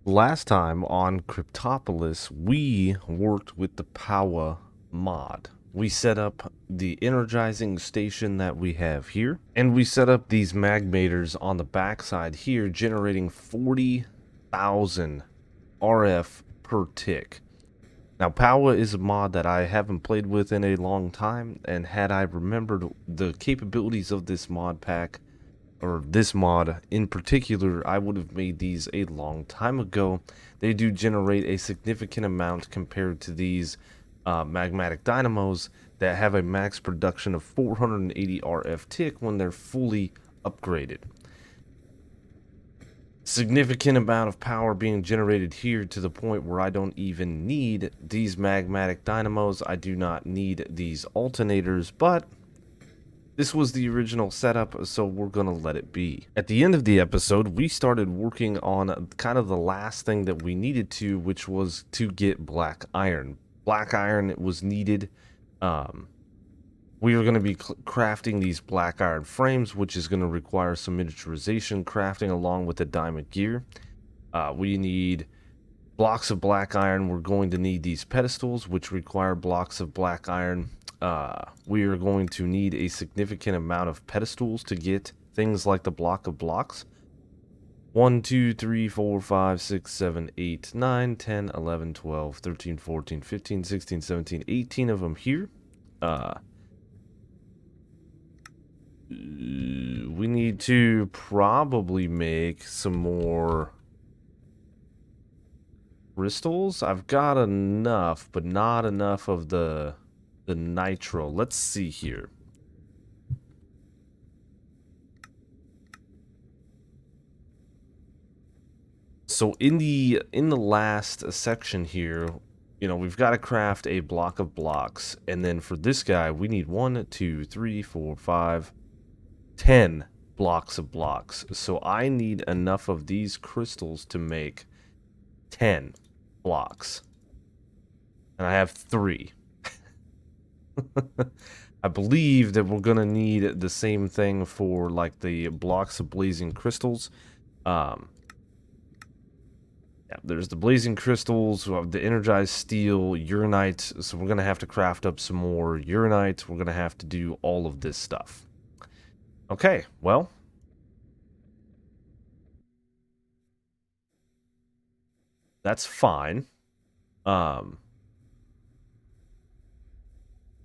Last time on Cryptopolis, we worked with the power mod. We set up the energizing station that we have here, and we set up these magmators on the backside here, generating 40,000 RF per tick. Now, Power is a mod that I haven't played with in a long time, and had I remembered the capabilities of this mod pack, or this mod in particular, I would have made these a long time ago. They do generate a significant amount compared to these magmatic dynamos that have a max production of 480 RF tick when they're fully upgraded. Significant amount of power being generated here to the point where I don't even need these magmatic dynamos. I do not need these alternators, but this was the original setup, so we're gonna let it be. At the end of the episode, we started working on kind of the last thing that we needed to, which was to get black iron. Black iron was needed. We are going to be crafting these black iron frames, which is going to require some miniaturization crafting along with the diamond gear. We need blocks of black iron. We're going to need these pedestals, which require blocks of black iron. We are going to need a significant amount of pedestals to get things like the block of blocks. 1, 2, 3, 4, 5, 6, 7, 8, 9, 10, 11, 12, 13, 14, 15, 16, 17, 18 of them here. We need to probably make some more crystals. I've got enough, but not enough of the nitro. Let's see here. So in the last section here, you know, we've got to craft a block of blocks, and then for this guy we need 1, 2, 3, 4, 5, 10 blocks of blocks. So I need enough of these crystals to make 10 blocks, and I have 3. I believe that we're gonna need the same thing for like the blocks of blazing crystals. Yeah, there's the blazing crystals, the energized steel, uranite. So we're gonna have to craft up some more uranite. We're gonna have to do all of this stuff. Okay, well, that's fine.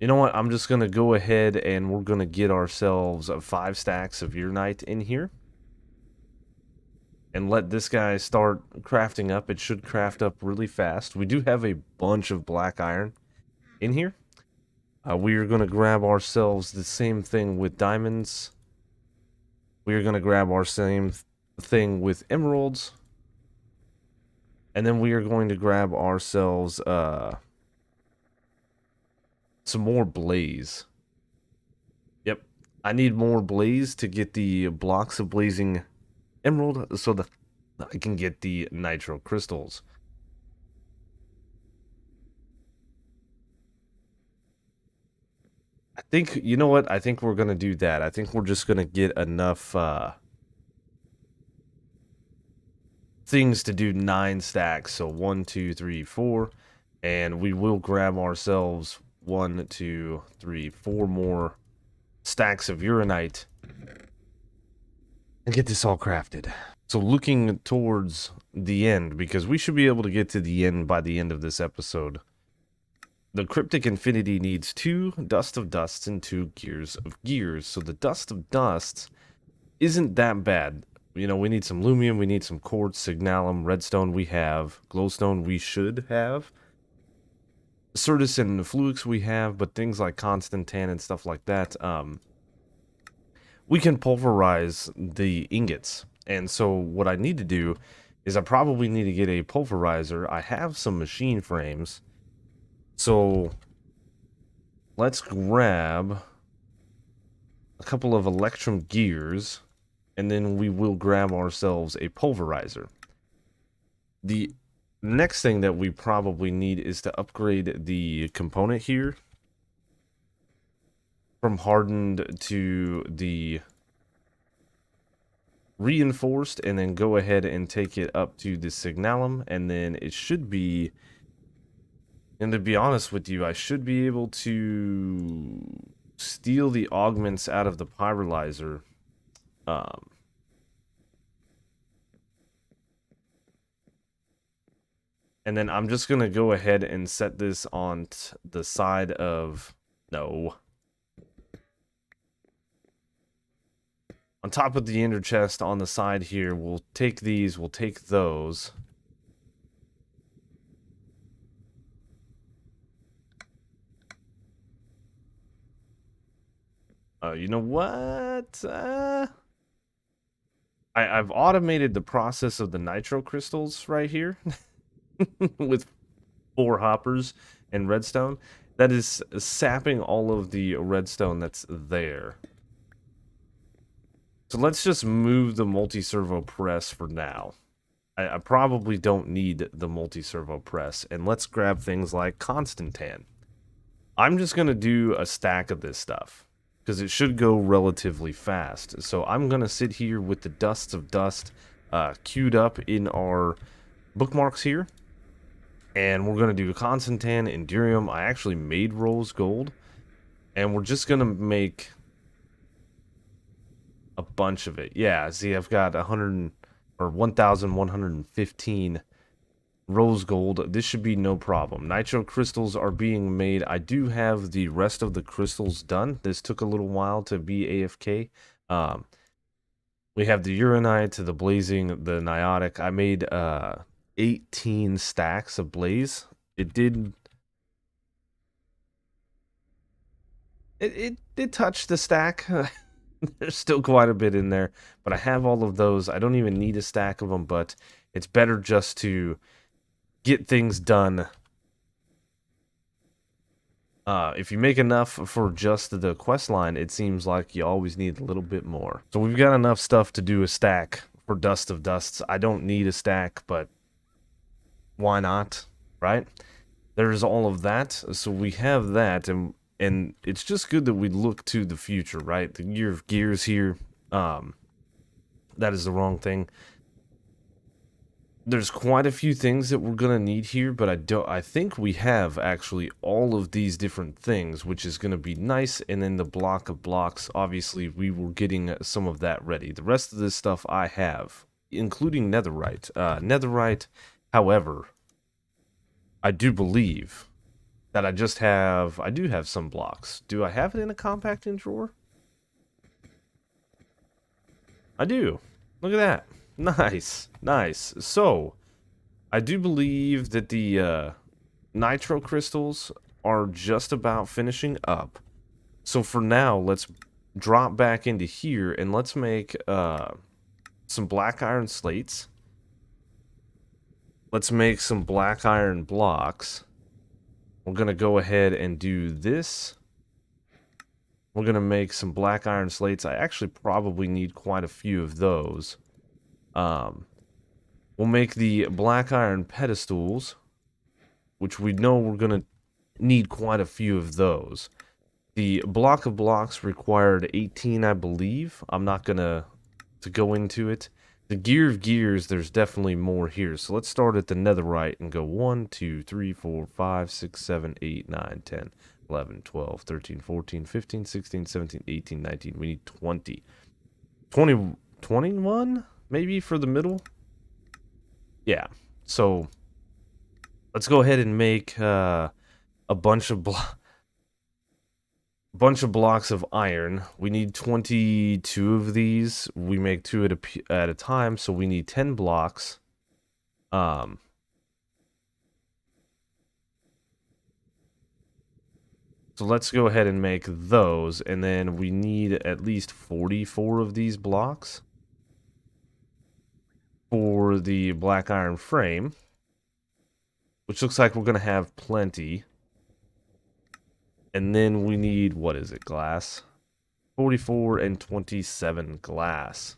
You know what? I'm just gonna go ahead and we're gonna get ourselves 5 stacks of uranite in here, and let this guy start crafting up. It should craft up really fast. We do have a bunch of black iron in here. We are gonna grab ourselves the same thing with diamonds. We are gonna grab our same thing with emeralds, and then we are going to grab ourselves some more blaze. Yep, I need more blaze to get the blocks of blazing emerald so that I can get the nitro crystals. I think, you know what? I think we're gonna do that. I think we're just gonna get enough things to do 9 stacks. So 1, 2, 3, 4, and we will grab ourselves 1, 2, 3, 4 more stacks of uranite and get this all crafted. So looking towards the end, because we should be able to get to the end by the end of this episode, the Cryptic Infinity needs 2 Dust of Dusts and 2 Gears of Gears. So the Dust of Dusts isn't that bad. You know, we need some Lumium, we need some Quartz, Signalum, Redstone we have, Glowstone we should have, Certus and Fluix we have, but things like Constantan and stuff like that, we can pulverize the ingots. And so what I need to do is I probably need to get a pulverizer. I have some machine frames. So let's grab a couple of Electrum gears, and then we will grab ourselves a pulverizer. The next thing that we probably need is to upgrade the component here from hardened to the reinforced, and then go ahead and take it up to the signalum, and then it should be, and to be honest with you, I should be able to steal the augments out of the pyrolyzer. And then I'm just going to go ahead and set this on the side of... No. On top of the ender chest on the side here, we'll take these, we'll take those. You know what? I've automated the process of the nitro crystals right here with 4 hoppers and redstone. That is sapping all of the redstone that's there. So let's just move the multi-servo press for now. I probably don't need the multi-servo press. And let's grab things like Constantan. I'm just going to do a stack of this stuff, because it should go relatively fast. So I'm going to sit here with the dusts of dust queued up in our bookmarks here. And we're going to do Constantan, Endurium. I actually made rose gold. And we're just going to make a bunch of it. Yeah, see, I've got 1,115 rose gold. This should be no problem. Nitro crystals are being made. I do have the rest of the crystals done. This took a little while to be AFK. We have the uranite, the blazing, the niotic. I made 18 stacks of blaze. It did... It touched the stack. There's still quite a bit in there, but I have all of those. I don't even need a stack of them, but it's better just to get things done. If you make enough for just the quest line, it seems like you always need a little bit more. So we've got enough stuff to do a stack for Dust of Dusts. I don't need a stack, but why not, right? There's all of that, so we have that, and it's just good that we look to the future, right? The Year of Gears here, that is the wrong thing. There's quite a few things that we're gonna need here, but I think we have actually all of these different things, which is gonna be nice. And then the block of blocks, obviously we were getting some of that ready. The rest of this stuff I have, including netherite. Netherite, however, I do believe that I do have some blocks. Do I have it in a compacting drawer? I do. Look at that. Nice, nice. So, I do believe that the nitro crystals are just about finishing up. So for now, let's drop back into here and let's make some black iron slates. Let's make some black iron blocks. We're going to go ahead and do this. We're going to make some black iron slates. I actually probably need quite a few of those. We'll make the black iron pedestals, which we know we're going to need quite a few of those. The block of blocks required 18, I believe. I'm not going to go into it. The Gear of Gears, there's definitely more here. So let's start at the netherite and go 1, 2, 3, 4, 5, 6, 7, 8, 9, 10, 11, 12, 13, 14, 15, 16, 17, 18, 19. We need 20. 21? Maybe for the middle? Yeah. So let's go ahead and make a bunch of blocks of iron. We need 22 of these. We make 2 at a time, so we need 10 blocks. So let's go ahead and make those, and then we need at least 44 of these blocks for the black iron frame, which looks like we're going to have plenty. And then we need, what is it, glass? 44 and 27 glass.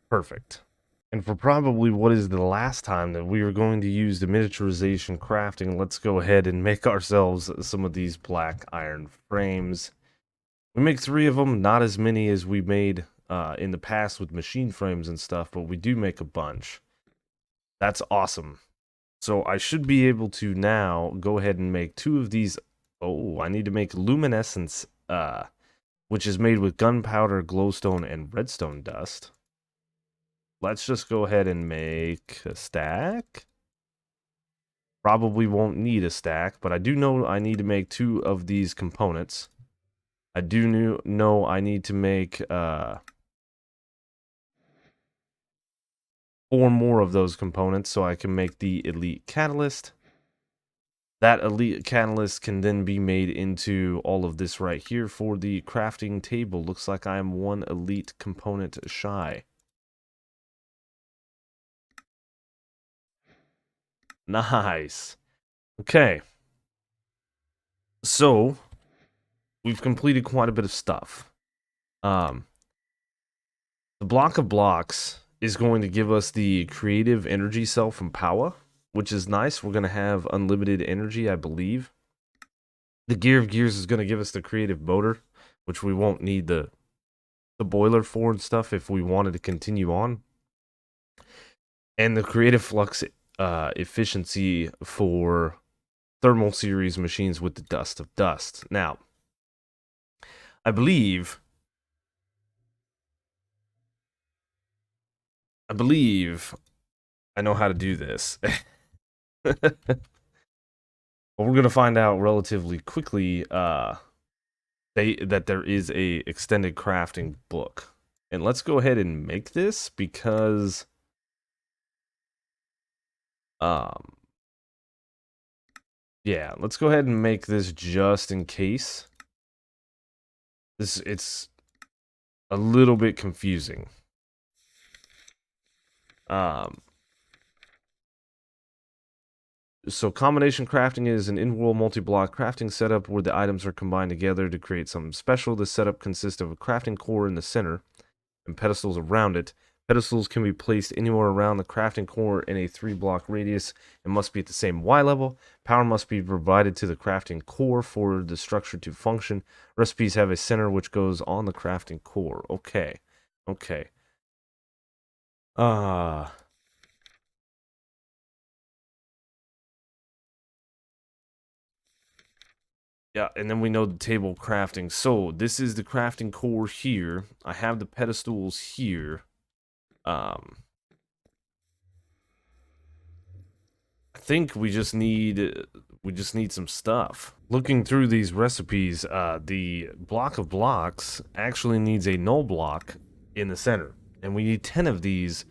Perfect. And for probably what is the last time that we are going to use the miniaturization crafting, let's go ahead and make ourselves some of these black iron frames. We make 3 of them, not as many as we made in the past with machine frames and stuff, but we do make a bunch. That's awesome. So I should be able to now go ahead and make 2 of these. Oh, I need to make luminescence, which is made with gunpowder, glowstone, and redstone dust. Let's just go ahead and make a stack. Probably won't need a stack, but I do know I need to make 2 of these components. I do know I need to make 4 more of those components so I can make the elite catalyst. That elite catalyst can then be made into all of this right here for the crafting table. Looks like I am 1 elite component shy. Nice. Okay. So, we've completed quite a bit of stuff. The block of blocks is going to give us the creative energy cell from Power, which is nice. We're going to have unlimited energy, I believe. The gear of gears is going to give us the creative motor, which we won't need the boiler for and stuff if we wanted to continue on. And the creative flux efficiency for thermal series machines with the dust of dust. Now, I believe I know how to do this. But we're gonna find out relatively quickly that there is a extended crafting book. And let's go ahead and make this because yeah, let's go ahead and make this just in case. It's a little bit confusing. So combination crafting is an in-world multi-block crafting setup where the items are combined together to create something special. The setup consists of a crafting core in the center and pedestals around it. Pedestals can be placed anywhere around the crafting core in a 3-block radius and must be at the same Y level. Power must be provided to the crafting core for the structure to function. Recipes have a center which goes on the crafting core. Okay. Okay. Yeah, and then we know the table crafting. So this is the crafting core here. I have the pedestals here. I think we just need some stuff. Looking through these recipes, the block of blocks actually needs a null block in the center, and we need 10 of these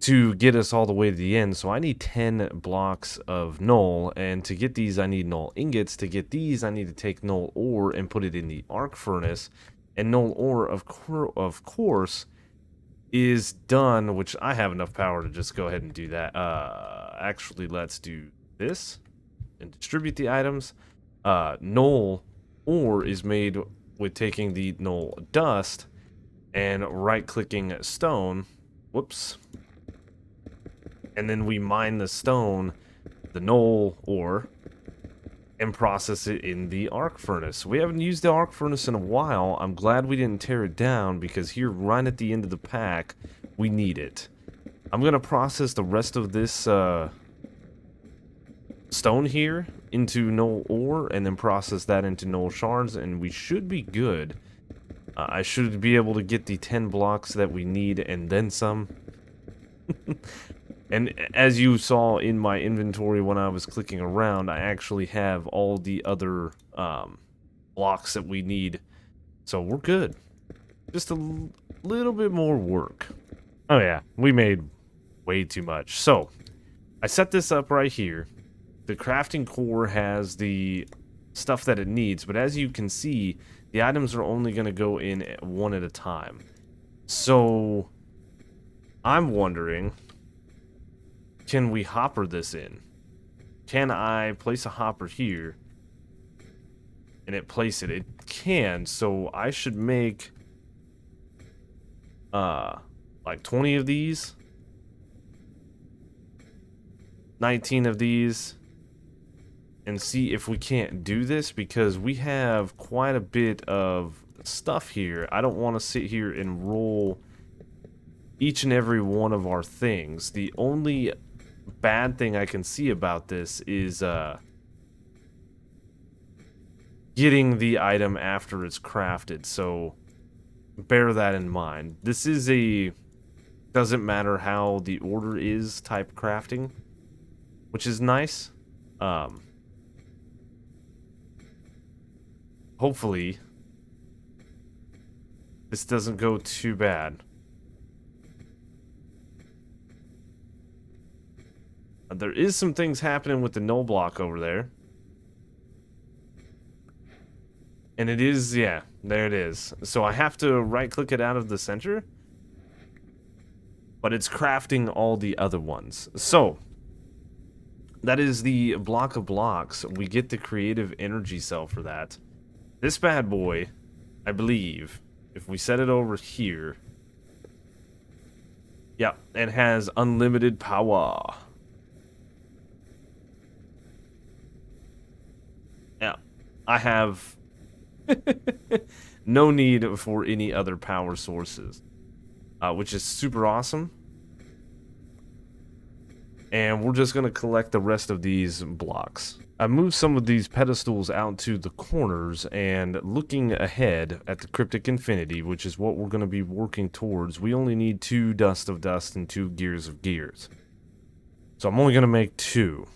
to get us all the way to the end. So I need 10 blocks of null, and to get these I need null ingots. To get these I need to take null ore and put it in the arc furnace, and null ore of course is done, which I have enough power to just go ahead and do that. Actually, let's do this and distribute the items. Null ore is made with taking the null dust and right-clicking stone. Whoops. And then we mine the stone, the null ore, and process it in the arc furnace. We haven't used the arc furnace in a while. I'm glad we didn't tear it down because here, right at the end of the pack, we need it. I'm going to process the rest of this stone here into null ore and then process that into null shards, and we should be good. I should be able to get the 10 blocks that we need and then some. And as you saw in my inventory when I was clicking around, I actually have all the other blocks that we need. So we're good. Just a little bit more work. Oh yeah, we made way too much. So, I set this up right here. The crafting core has the stuff that it needs, but as you can see, the items are only going to go in one at a time. So, I'm wondering, can we hopper this in? Can I place a hopper here and it place it? It can, so I should make like 20 of these, 19 of these, and see if we can't do this, because we have quite a bit of stuff here. I don't want to sit here and roll each and every one of our things. The only bad thing I can see about this is getting the item after it's crafted, so bear that in mind. This is a doesn't matter how the order is type crafting, which is nice. Hopefully this doesn't go too bad. There is some things happening with the null block over there. And it is, yeah, there it is. So I have to right-click it out of the center. But it's crafting all the other ones. So, that is the block of blocks. We get the creative energy cell for that. This bad boy, I believe, if we set it over here, yeah, it has unlimited power. Yeah, I have no need for any other power sources, which is super awesome. And we're just going to collect the rest of these blocks. I moved some of these pedestals out to the corners, and looking ahead at the Cryptic Infinity, which is what we're going to be working towards, we only need 2 Dust of Dust and 2 Gears of Gears. So I'm only going to make 2.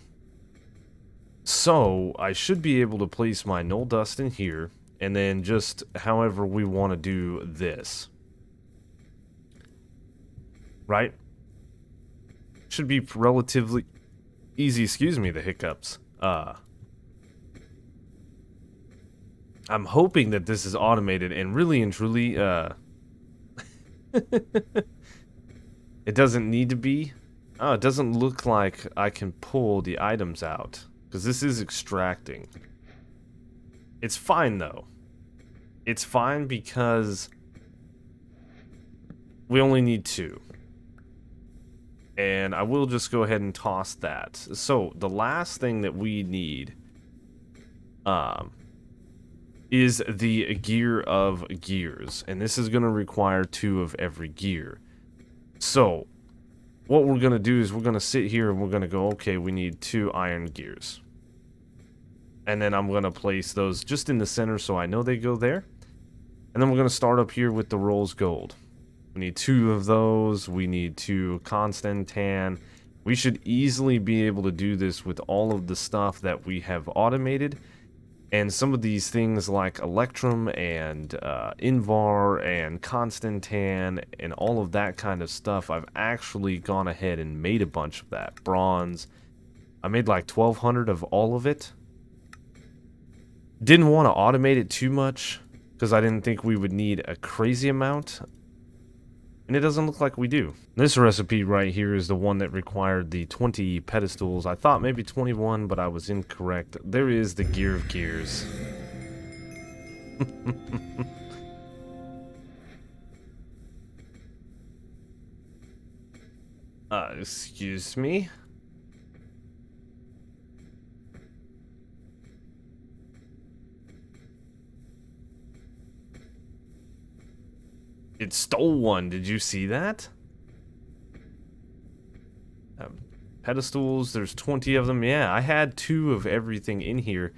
So I should be able to place my Null Dust in here, and then just however we want to do this. Right? Should be relatively easy. Excuse me, the hiccups. I'm hoping that this is automated, and really and truly, it doesn't need to be. Oh, it doesn't look like I can pull the items out, because this is extracting. It's fine, though. It's fine because we only need 2. And I will just go ahead and toss that. So, the last thing that we need is the Gear of Gears. And this is going to require 2 of every gear. So, what we're going to do is we're going to sit here and we're going to go, okay, we need 2 iron gears. And then I'm going to place those just in the center so I know they go there. And then we're going to start up here with the rose gold. We need 2 of those. We need 2 Constantan. We should easily be able to do this with all of the stuff that we have automated. And some of these things like Electrum and Invar and Constantan and all of that kind of stuff, I've actually gone ahead and made a bunch of that. Bronze. I made like 1,200 of all of it. Didn't want to automate it too much because I didn't think we would need a crazy amount. And it doesn't look like we do. This recipe right here is the one that required the 20 pedestals. I thought maybe 21, but I was incorrect. There is the Gear of Gears. Excuse me? It stole one. Did you see that? Pedestals, there's 20 of them. Yeah, I had 2 of everything in here.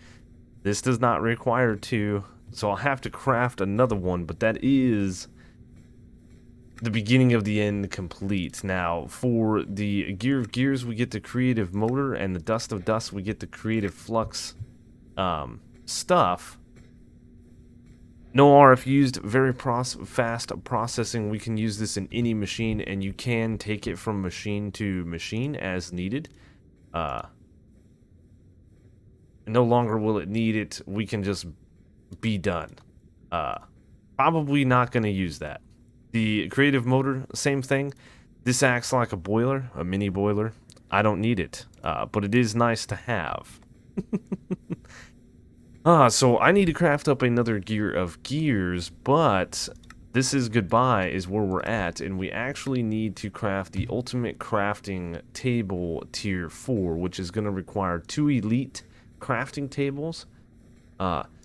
This does not require 2, so I'll have to craft another one, but that is the beginning of the end complete. Now, for the Gear of Gears, we get the Creative Motor, and the Dust of Dust, we get the Creative Flux stuff. No RFUs, very fast processing. We can use this in any machine, and you can take it from machine to machine as needed. No longer will it need it. We can just be done. Probably not going to use that. The Creative Motor, same thing. This acts like a boiler, a mini boiler. I don't need it, but it is nice to have. So I need to craft up another Gear of Gears, but this is goodbye is where we're at, and we actually need to craft the ultimate crafting table tier 4, which is going to require 2 elite crafting tables.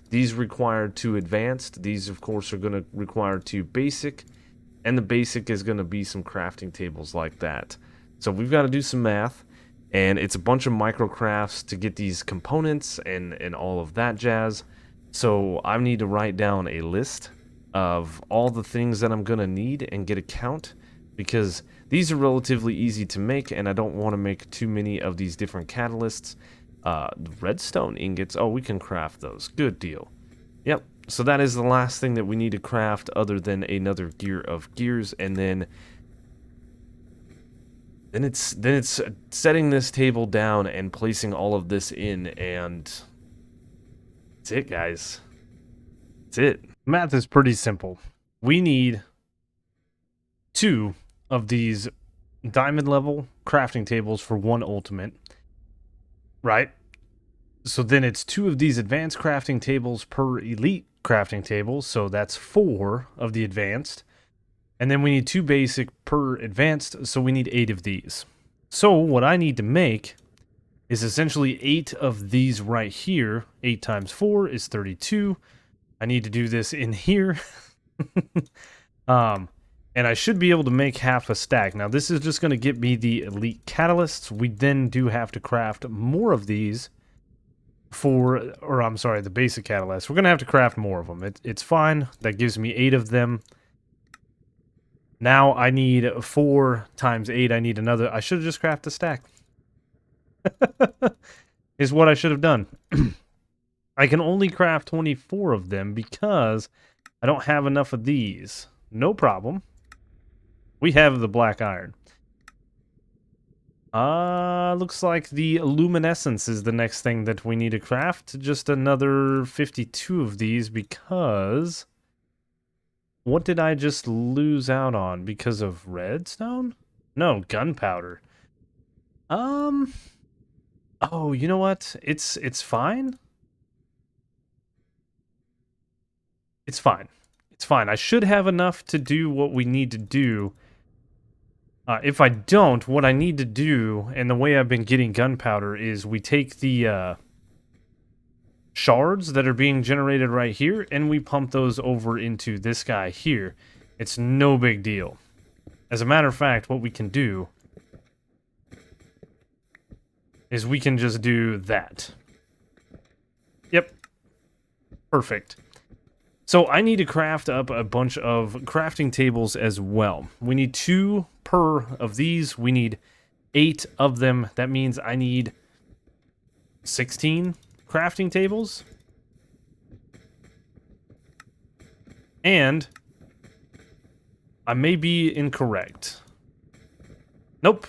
These require 2 advanced. These, of course, are going to require 2 basic, and the basic is going to be some crafting tables like that. So we've got to do some math, and it's a bunch of micro crafts to get these components and all of that jazz. So I need to write down a list of all the things that I'm going to need and get a count, because these are relatively easy to make, and I don't want to make too many of these different catalysts. Redstone ingots, oh, we can craft those. Good deal. Yep, so that is the last thing that we need to craft other than another gear of gears, and then it's setting this table down and placing all of this in, and that's it, guys. That's it. Math is pretty simple. We need 2 of these diamond level crafting tables for 1 ultimate, right? So then it's 2 of these advanced crafting tables per elite crafting table, so that's 4 of the advanced. And then we need 2 basic per advanced, so we need 8 of these. So what I need to make is essentially 8 of these right here. 8 times 4 is 32. I need to do this in here. And I should be able to make half a stack. Now this is just going to get me the elite catalysts. We then do have to craft more of these the basic catalysts. We're going to have to craft more of them. It's fine. That gives me 8 of them. Now I need 4 times 8. I need another. I should have just crafted a stack. Is what I should have done. I can only craft 24 of them because I don't have enough of these. No problem. We have the black iron. Looks like the luminescence is the next thing that we need to craft. Just another 52 of these because... What did I just lose out on? Because of redstone? No, gunpowder. Oh, you know what? It's fine. It's fine. It's fine. I should have enough to do what we need to do. If I don't, what I need to do, and the way I've been getting gunpowder, is we take the shards that are being generated right here, and we pump those over into this guy here. It's no big deal. As a matter of fact, what we can do is we can just do that. Yep. Perfect. So I need to craft up a bunch of crafting tables as well. We need 2 per of these. We need 8 of them. That means I need 16 crafting tables. And I may be incorrect. Nope.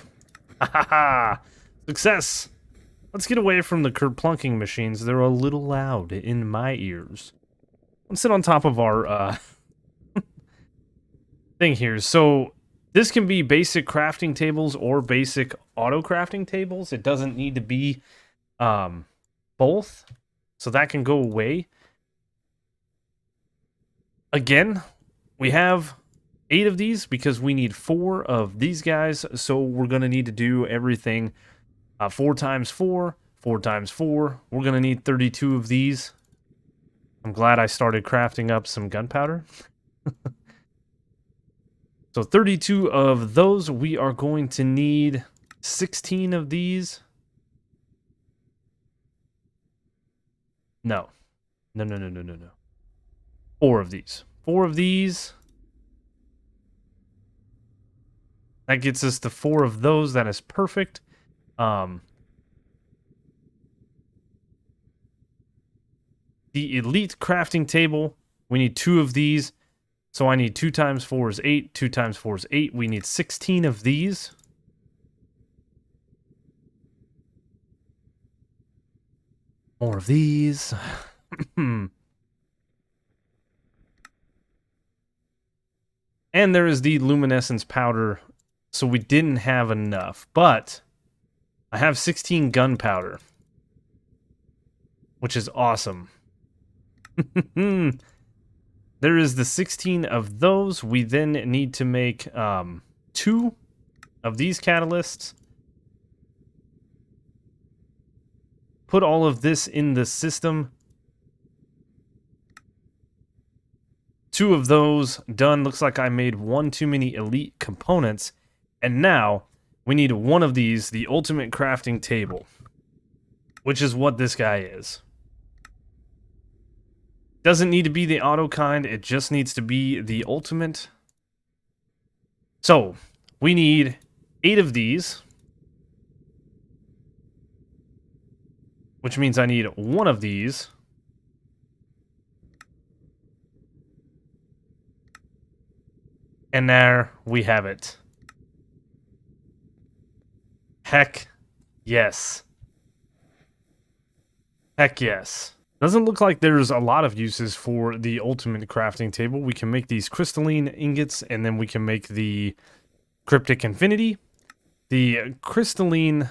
Ha ha ha. Success. Let's get away from the plunking machines. They're a little loud in my ears. Let's sit on top of our thing here. So this can be basic crafting tables or basic auto crafting tables. It doesn't need to be both. So that can go away. Again, we have 8 of these because we need 4 of these guys. So we're going to need to do everything 4 times 4, 4 times 4. We're going to need 32 of these. I'm glad I started crafting up some gunpowder. So 32 of those. We are going to need 16 of these. No. No. 4 of these. 4 of these. That gets us to 4 of those. That is perfect. The elite crafting table, we need 2 of these. So I need 2 times 4 is 8. 2 times 4 is 8. We need 16 of these. More of these. And there is the luminescence powder. So we didn't have enough. But I have 16 gunpowder, which is awesome. there is the 16 of those. We then need to make 2 of these catalysts. Put all of this in the system. 2 of those done. Looks like I made 1 too many elite components. And now we need 1 of these, the ultimate crafting table, which is what this guy is. Doesn't need to be the auto kind, it just needs to be the ultimate. So, we need 8 of these, which means I need 1 of these. And there we have it. Heck yes. Heck yes. Doesn't look like there's a lot of uses for the ultimate crafting table. We can make these crystalline ingots, and then we can make the cryptic infinity. The crystalline,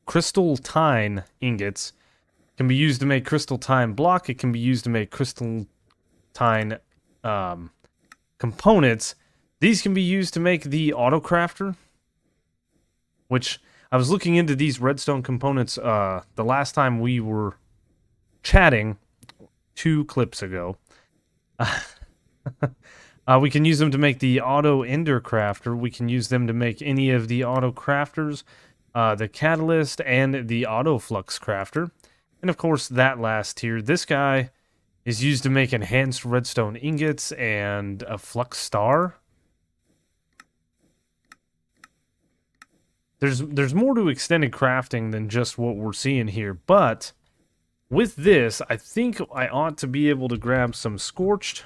crystalline ingots can be used to make crystalline block. It can be used to make crystalline components. These can be used to make the auto crafter, which I was looking into these redstone components the last time we were chatting 2 clips ago. We can use them to make the auto ender crafter. We can use them to make any of the auto crafters, the catalyst, and the auto flux crafter. And of course, that last tier, this guy is used to make enhanced redstone ingots and a flux star. There's more to extended crafting than just what we're seeing here, but with this, I think I ought to be able to grab some scorched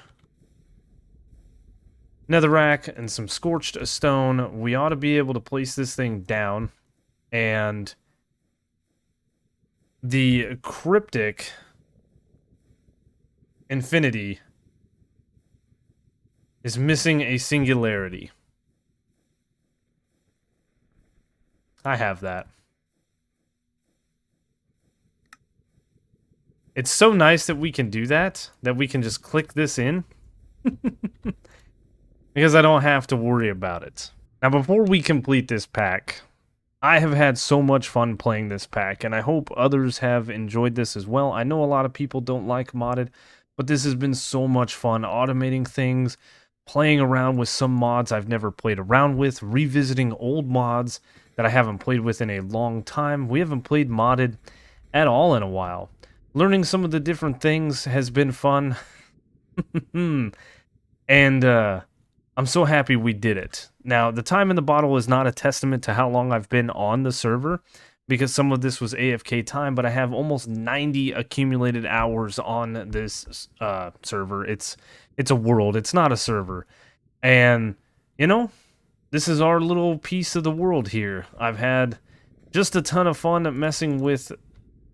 netherrack and some scorched stone. We ought to be able to place this thing down, and the cryptic infinity is missing a singularity. I have that. It's so nice that we can do that we can just click this in. Because I don't have to worry about it. Now, before we complete this pack, I have had so much fun playing this pack, and I hope others have enjoyed this as well. I know a lot of people don't like modded, but this has been so much fun automating things, playing around with some mods I've never played around with, revisiting old mods that I haven't played with in a long time. We haven't played modded at all in a while. Learning some of the different things has been fun. And I'm so happy we did it. Now, the time in the bottle is not a testament to how long I've been on the server, because some of this was AFK time, but I have almost 90 accumulated hours on this server. It's a world. It's not a server. And, you know, this is our little piece of the world here. I've had just a ton of fun messing with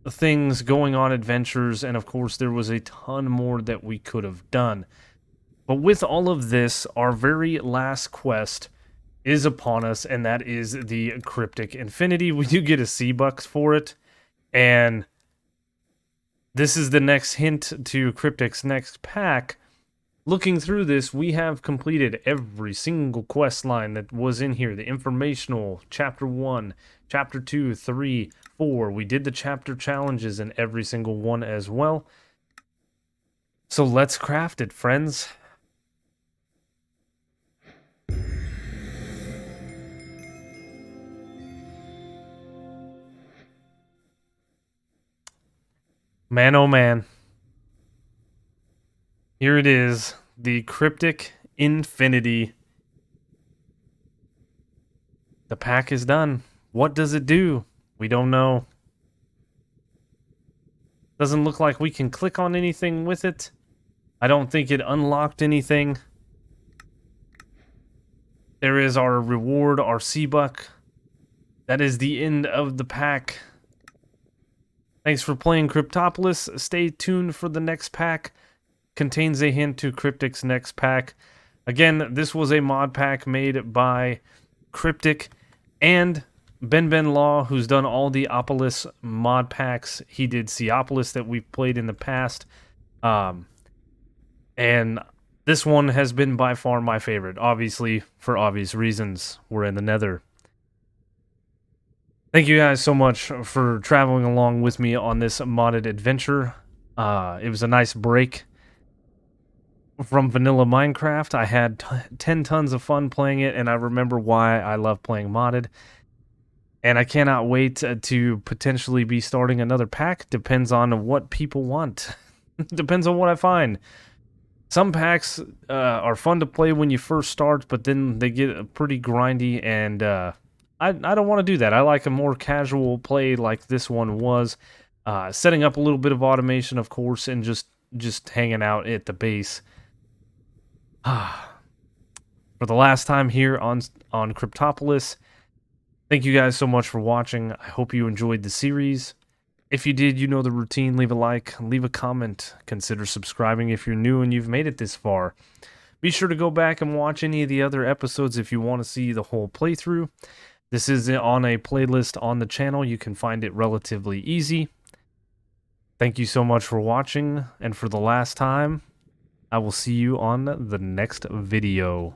things, going on adventures, and of course there was a ton more that we could have done. But with all of this, our very last quest is upon us, and that is the Cryptic Infinity. We do get a C-Bucks for it, and this is the next hint to Cryptic's next pack. Looking through this, we have completed every single quest line that was in here. The informational, Chapter 1, Chapter 2, 3, 4. We did the chapter challenges in every single one as well. So let's craft it, friends. Man, oh man. Here it is, the Cryptic Infinity. The pack is done. What does it do? We don't know. Doesn't look like we can click on anything with it. I don't think it unlocked anything. There is our reward, our C-Buck. That is the end of the pack. Thanks for playing Cryptopolis. Stay tuned for the next pack. Contains a hint to Cryptic's next pack. Again, this was a mod pack made by Cryptic and Benbenlaw, who's done all the Opolis mod packs. He did Seopolis that we've played in the past. And this one has been by far my favorite. Obviously, for obvious reasons, we're in the nether. Thank you guys so much for traveling along with me on this modded adventure. It was a nice break from vanilla Minecraft. I had 10 tons of fun playing it, and I remember why I love playing modded. And I cannot wait to potentially be starting another pack. Depends on what people want. Depends on what I find. Some packs are fun to play when you first start, but then they get pretty grindy, and I don't want to do that. I like a more casual play like this one was. Setting up a little bit of automation, of course, and just hanging out at the base. For the last time here on Cryptopolis, thank you guys so much for watching. I hope you enjoyed the series. If you did, you know the routine. Leave a like, leave a comment, consider subscribing if you're new and you've made it this far. Be sure to go back and watch any of the other episodes if you want to see the whole playthrough. This is on a playlist on the channel. You can find it relatively easy. Thank you so much for watching, and for the last time, I will see you on the next video.